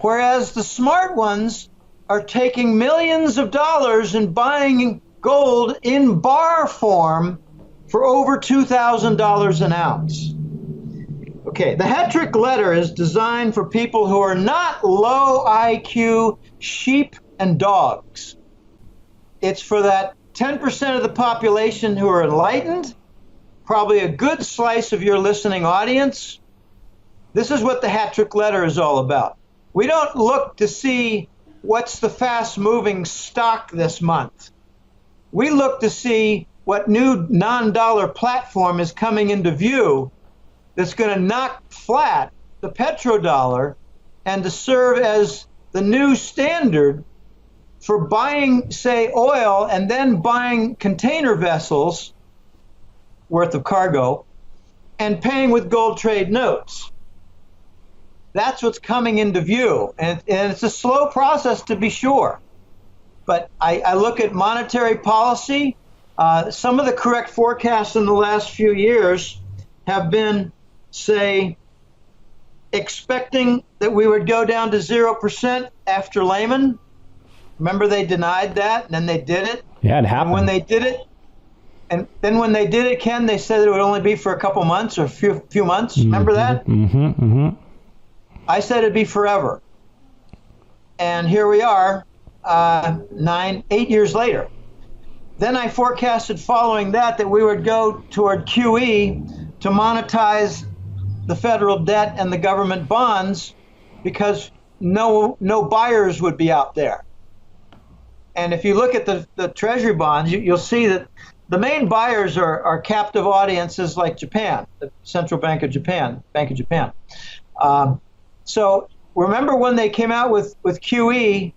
Whereas the smart ones are taking millions of dollars and buying gold in bar form for over $2,000 an ounce. Okay, the hat trick letter is designed for people who are not low IQ sheep and dogs. It's for that 10% of the population who are enlightened, probably a good slice of your listening audience. This is what the hat trick letter is all about. We don't look to see what's the fast-moving stock this month. We look to see what new non-dollar platform is coming into view that's going to knock flat the petrodollar and to serve as the new standard for buying, say, oil and then buying container vessels worth of cargo and paying with gold trade notes. That's what's coming into view. And it's a slow process, to be sure. But I look at monetary policy. Some of the correct forecasts in the last few years have been, say, expecting that we would go down to 0% after Lehman. Remember, they denied that, and then they did it. Yeah, it happened. And when they did it, Ken, they said it would only be for a couple months or a few months. Remember that? I said it'd be forever. And here we are, 8 years later. Then I forecasted following that we would go toward QE to monetize the federal debt and the government bonds because no buyers would be out there. And if you look at the treasury bonds, you'll see that the main buyers are captive audiences like Japan, the Central Bank of Japan, So remember when they came out with QE,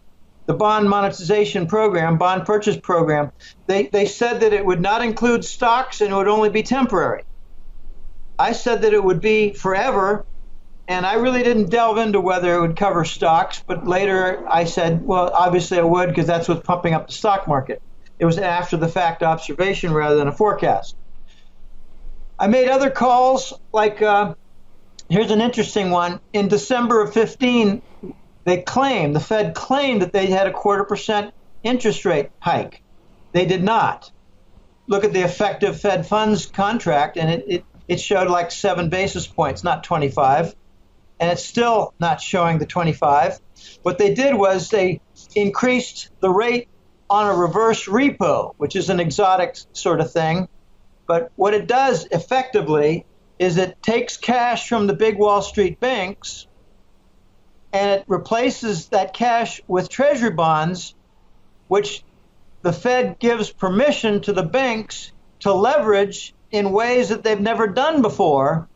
the bond monetization program, bond purchase program, they said that it would not include stocks and it would only be temporary. I said that it would be forever, and I really didn't delve into whether it would cover stocks, but later I said, well, obviously it would because that's what's pumping up the stock market. It was an after-the-fact observation rather than a forecast. I made other calls, like here's an interesting one. In December of 15, the Fed claimed that they had a 0.25% interest rate hike. They did not. Look at the effective Fed funds contract, and it showed like 7 basis points, not 25. And it's still not showing the 25. What they did was they increased the rate on a reverse repo, which is an exotic sort of thing. But what it does effectively is it takes cash from the big Wall Street banks and it replaces that cash with treasury bonds, which the Fed gives permission to the banks to leverage in ways that they've never done before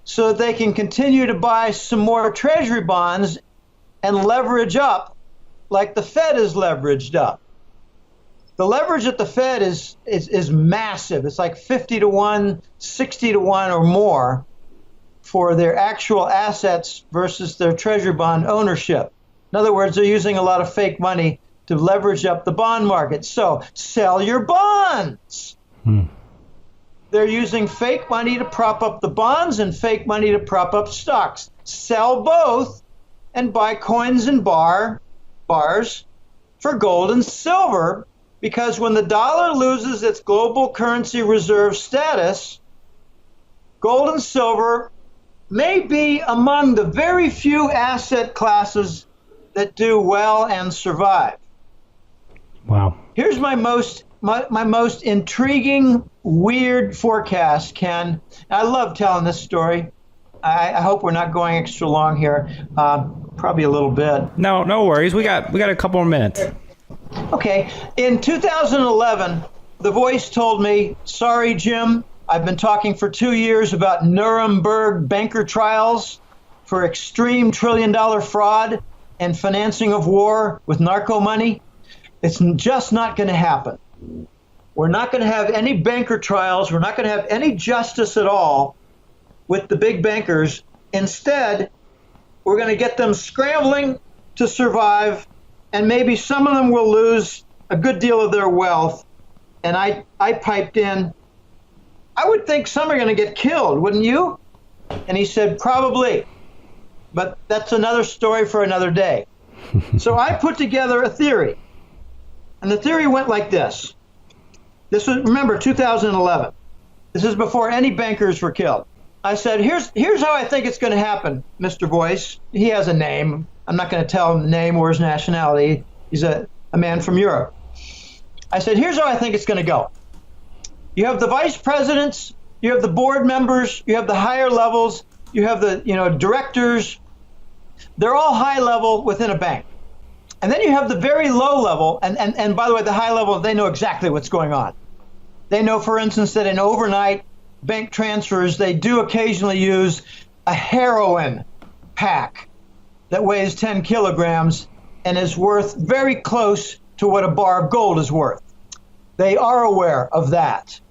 so that they can continue to buy some more treasury bonds and leverage up like the Fed is leveraged up. The leverage at the Fed is massive. It's like 50 to 1, 60 to 1 or more for their actual assets versus their treasury bond ownership. In other words, they're using a lot of fake money to leverage up the bond market. So sell your bonds. They're using fake money to prop up the bonds and fake money to prop up stocks. Sell both and buy coins and bars for gold and silver, because when the dollar loses its global currency reserve status, gold and silver may be among the very few asset classes that do well and survive. Wow. Here's my most intriguing, weird forecast, Ken. I love telling this story. I hope we're not going extra long here. Probably a little bit. No worries. We got a couple more minutes. Okay. In 2011, The Voice told me, sorry, Jim, I've been talking for 2 years about Nuremberg banker trials for extreme trillion-dollar fraud and financing of war with narco money. It's just not going to happen. We're not going to have any banker trials. We're not going to have any justice at all with the big bankers. Instead, we're going to get them scrambling to survive, and maybe some of them will lose a good deal of their wealth. And I piped in, I would think some are going to get killed, wouldn't you? And he said, probably. But that's another story for another day. So I put together a theory. And the theory went like this. This was, remember, 2011. This is before any bankers were killed. I said, here's how I think it's going to happen, Mr. Voice. He has a name. I'm not going to tell him the name or his nationality. He's a man from Europe. I said, here's how I think it's going to go. You have the vice presidents, you have the board members, you have the higher levels, you have the directors. They're all high level within a bank. And then you have the very low level, and by the way, the high level, they know exactly what's going on. They know, for instance, that in overnight bank transfers, they do occasionally use a heroin pack that weighs 10 kilograms and is worth very close to what a bar of gold is worth. They are aware of that.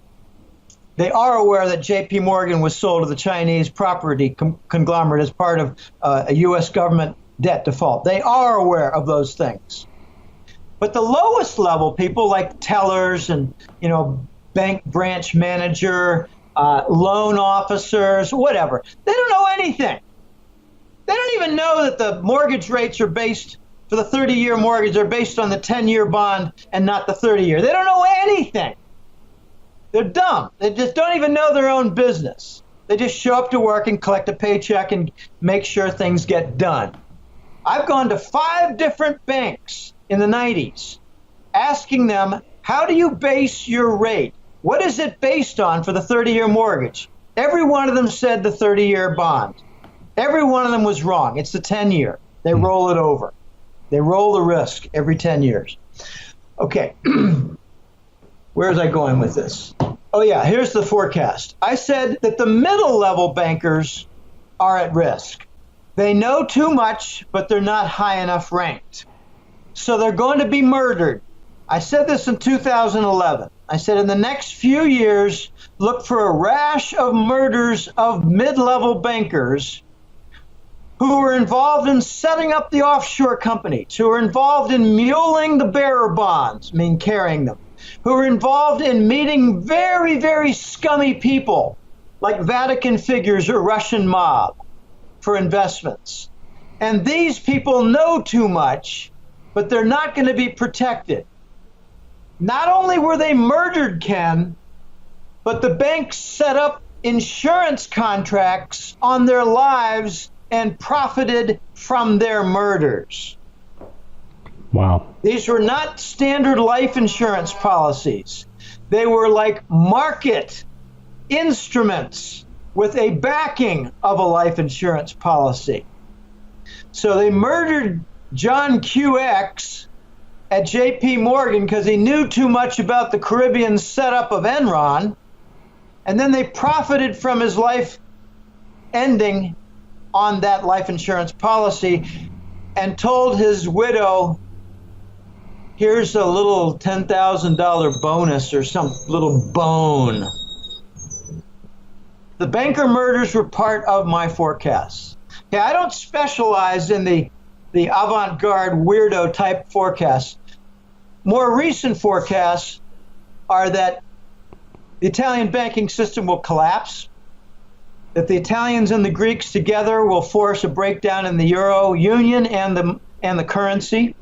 They are aware that J.P. Morgan was sold to the Chinese property conglomerate as part of a U.S. government debt default. They are aware of those things. But the lowest level people like tellers and, bank branch manager, loan officers, whatever, they don't know anything. They don't even know that the mortgage rates are based, for the 30-year mortgage, are based on the 10-year bond and not the 30-year. They don't know anything. They're dumb. They just don't even know their own business. They just show up to work and collect a paycheck and make sure things get done. I've gone to 5 different banks in the 90s asking them, how do you base your rate? What is it based on for the 30-year mortgage? Every one of them said the 30-year bond. Every one of them was wrong. It's the 10-year. They roll it over. They roll the risk every 10 years. Okay. Where was I going with this? Oh, yeah, here's the forecast. I said that the middle-level bankers are at risk. They know too much, but they're not high enough ranked. So they're going to be murdered. I said this in 2011. I said in the next few years, look for a rash of murders of mid-level bankers who were involved in setting up the offshore companies, who were involved in muling the bearer bonds, carrying them, who were involved in meeting very, very scummy people like Vatican figures or Russian mob for investments. And these people know too much, but they're not going to be protected. Not only were they murdered, Ken, but the banks set up insurance contracts on their lives and profited from their murders. Wow. These were not standard life insurance policies. They were like market instruments with a backing of a life insurance policy. So they murdered John QX at J.P. Morgan because he knew too much about the Caribbean setup of Enron, and then they profited from his life ending on that life insurance policy and told his widow, here's a little $10,000 bonus or some little bone. The banker murders were part of my forecasts. Okay, I don't specialize in the avant-garde weirdo type forecasts. More recent forecasts are that the Italian banking system will collapse, that the Italians and the Greeks together will force a breakdown in the Euro Union and the currency.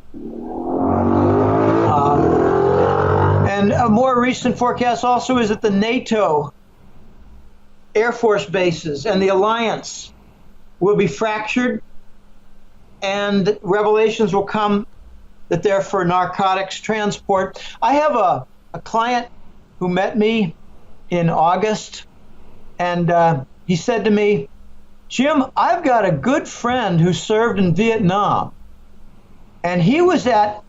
And a more recent forecast also is that the NATO Air Force bases and the alliance will be fractured, and revelations will come that they're for narcotics transport. I have a client who met me in August, and he said to me, Jim, I've got a good friend who served in Vietnam, and he was at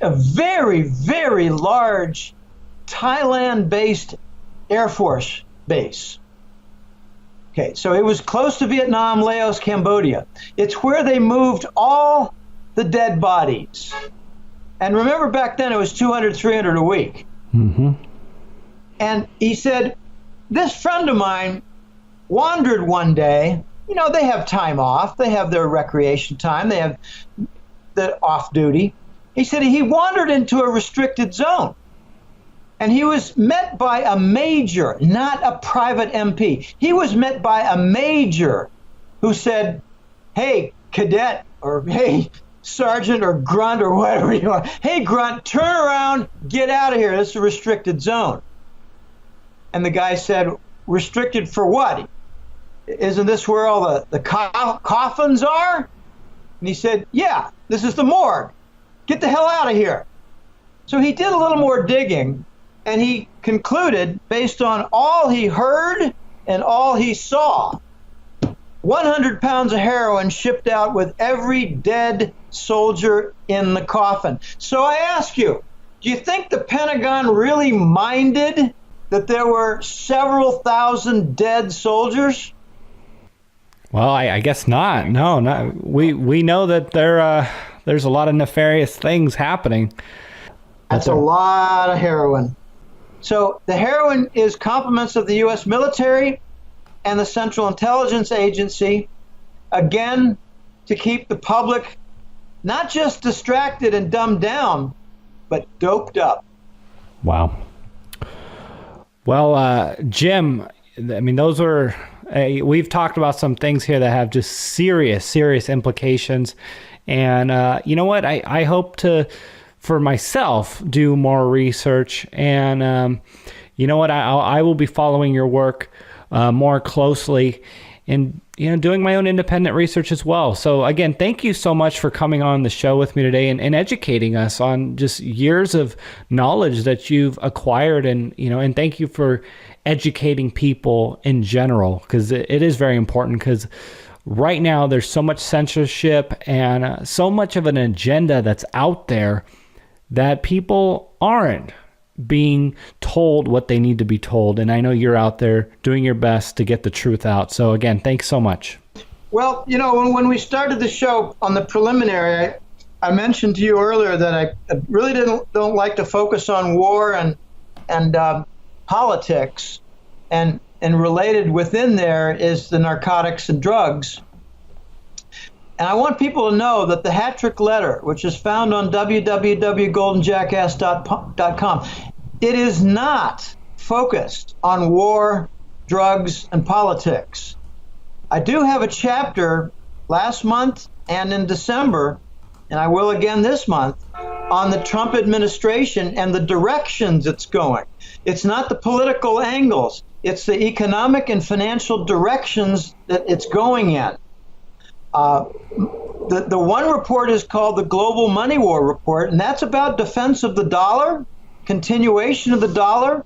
a very, very large Thailand-based Air Force base. Okay, so it was close to Vietnam, Laos, Cambodia. It's where they moved all the dead bodies. And remember back then it was 200, 300 a week. Mm-hmm. And he said, this friend of mine wandered one day. They have time off. They have their recreation time. They have the off duty. He said he wandered into a restricted zone. And he was met by a major, not a private MP. He was met by a major who said, hey, cadet, or hey, sergeant, or grunt, or whatever you are. Hey, grunt, turn around, get out of here. This is a restricted zone. And the guy said, restricted for what? Isn't this where all the coffins are? And he said, yeah, this is the morgue. Get the hell out of here. So he did a little more digging, and he concluded, based on all he heard and all he saw, 100 pounds of heroin shipped out with every dead soldier in the coffin. So I ask you, do you think the Pentagon really minded that there were several thousand dead soldiers? Well, I guess not. No, not. We know that there's a lot of nefarious things happening. That's a lot of heroin. So the heroin is compliments of the U.S. military and the Central Intelligence Agency, again, to keep the public not just distracted and dumbed down, but doped up. Wow. Well, Jim, I mean, those are, we've talked about some things here that have just serious implications. And you know what? I hope to, for myself, do more research. And you know what? I will be following your work more closely and, you know, doing my own independent research as well. So again, thank you so much for coming on the show with me today and educating us on just years of knowledge that you've acquired. And, you know, and thank you for educating people in general, because it is very important, because right now there's so much censorship and so much of an agenda that's out there that people aren't being told what they need to be told. And I know you're out there doing your best to get the truth out. So again, thanks so much. Well, you know, when we started the show on the preliminary, I mentioned to you earlier that I really don't like to focus on war and politics, and related within there is the narcotics and drugs. And I want people to know that the hat trick letter, which is found on www.goldenjackass.com, it is not focused on war, drugs, and politics. I do have a chapter last month and in December, and I will again this month, on the Trump administration and the directions it's going. It's not the political angles. It's the economic and financial directions that it's going in. The one report is called the Global Money War Report, and that's about defense of the dollar, continuation of the dollar,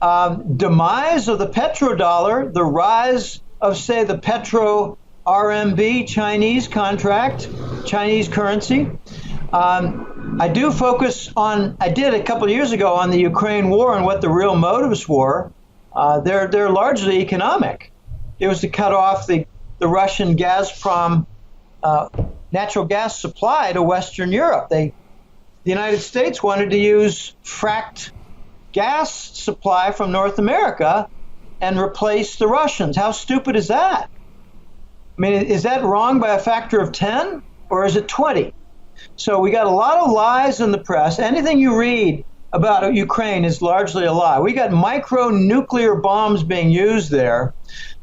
demise of the petrodollar, the rise of, say, the petro RMB Chinese contract, Chinese currency. I do focus on, I did a couple of years ago on the Ukraine war and what the real motives were. They're largely economic. It was to cut off the Russian Gazprom natural gas supply to Western Europe. The United States wanted to use fracked gas supply from North America and replace the Russians. How stupid is that? I mean, is that wrong by a factor of 10 or is it 20? So we got a lot of lies in the press. Anything you read about Ukraine is largely a lie. We got micro-nuclear bombs being used there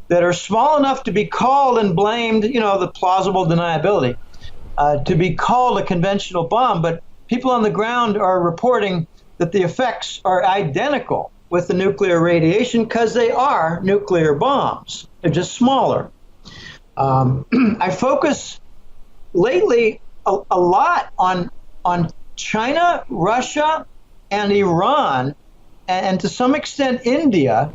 that are small enough to be called and blamed, you know, the plausible deniability, to be called a conventional bomb. But people on the ground are reporting that the effects are identical with the nuclear radiation because they are nuclear bombs. They're just smaller. I focus lately a lot on China, Russia, and Iran, and to some extent India,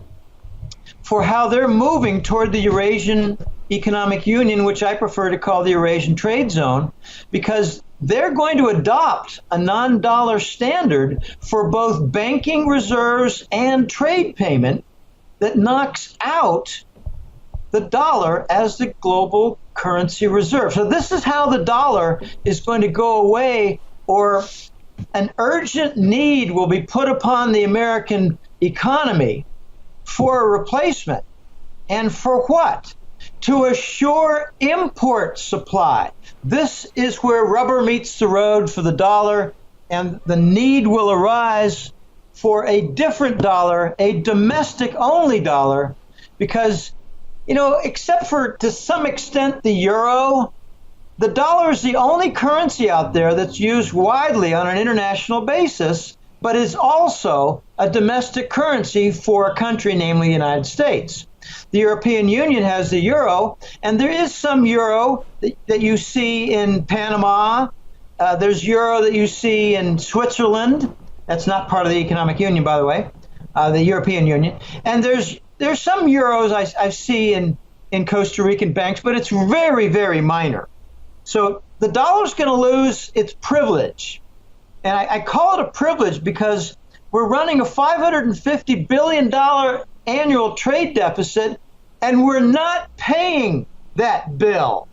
for how they're moving toward the Eurasian Economic Union, which I prefer to call the Eurasian Trade Zone, because they're going to adopt a non-dollar standard for both banking reserves and trade payment that knocks out the dollar as the global currency reserve. So this is how the dollar is going to go away, or an urgent need will be put upon the American economy for a replacement. And for what? To assure import supply. This is where rubber meets the road for the dollar, and the need will arise for a different dollar, a domestic-only dollar, because, you know, except for, to some extent, the euro, the dollar is the only currency out there that's used widely on an international basis, but is also a domestic currency for a country, namely the United States. The European Union has the euro, and there is some euro that you see in Panama. There's euro that you see in Switzerland. That's not part of the Economic Union, by the way, the European Union. And there's some euros I see in Costa Rican banks, but it's very, very minor. So the dollar's going to lose its privilege. And I call it a privilege because we're running a $550 billion annual trade deficit, and we're not paying that bill.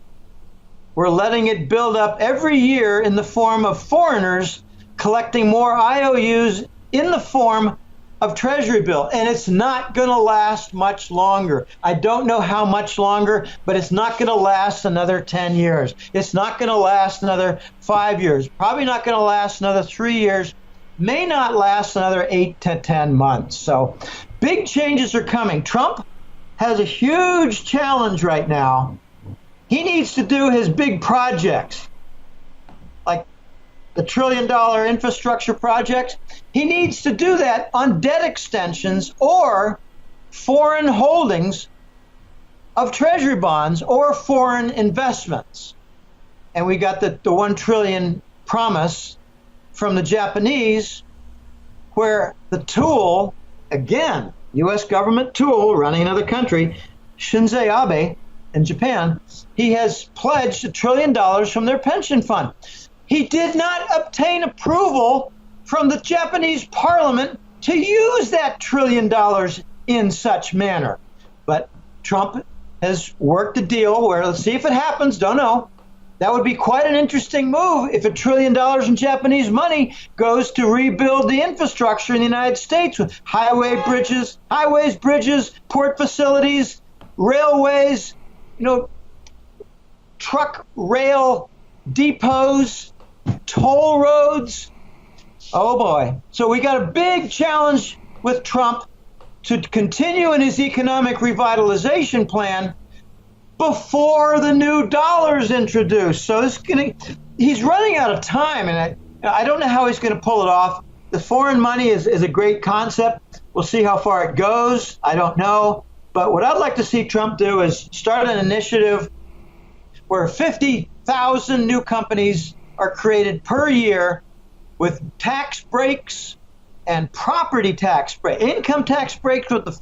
We're letting it build up every year in the form of foreigners collecting more IOUs in the form of Treasury bill, and it's not going to last much longer. I don't know how much longer, but it's not going to last another 10 years. It's not going to last another 5 years. Probably not going to last another 3 years. May not last another 8 to 10 months. So big changes are coming. Trump has a huge challenge right now. He needs to do his big projects, like the $1 trillion infrastructure projects. He needs to do that on debt extensions or foreign holdings of Treasury bonds or foreign investments. And we got the $1 trillion promise from the Japanese, where the tool, again, U.S. government tool running another country, Shinzo Abe in Japan, he has pledged $1 trillion from their pension fund. He did not obtain approval from the Japanese parliament to use that $1 trillion in such manner. But Trump has worked a deal where, let's see if it happens, don't know. That would be quite an interesting move if $1 trillion in Japanese money goes to rebuild the infrastructure in the United States with highways, bridges, port facilities, railways, truck rail depots, toll roads. Oh boy. So we got a big challenge with Trump to continue in his economic revitalization plan before the new dollar's introduced. So he's running out of time, and I don't know how he's going to pull it off. The foreign money is a great concept. We'll see how far it goes. I don't know. But what I'd like to see Trump do is start an initiative where 50,000 new companies are created per year with tax breaks and property tax breaks, income tax breaks with the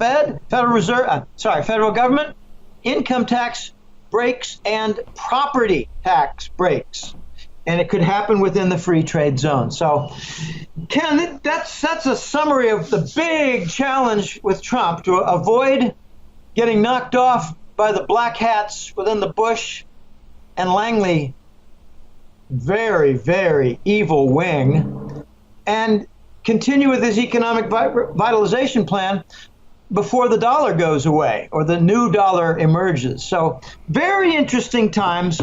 federal government, income tax breaks and property tax breaks. And it could happen within the free trade zone. So, Ken, that's a summary of the big challenge with Trump to avoid getting knocked off by the black hats within the Bush and Langley very, very evil wing, and continue with his economic vitalization plan before the dollar goes away or the new dollar emerges. So very interesting times.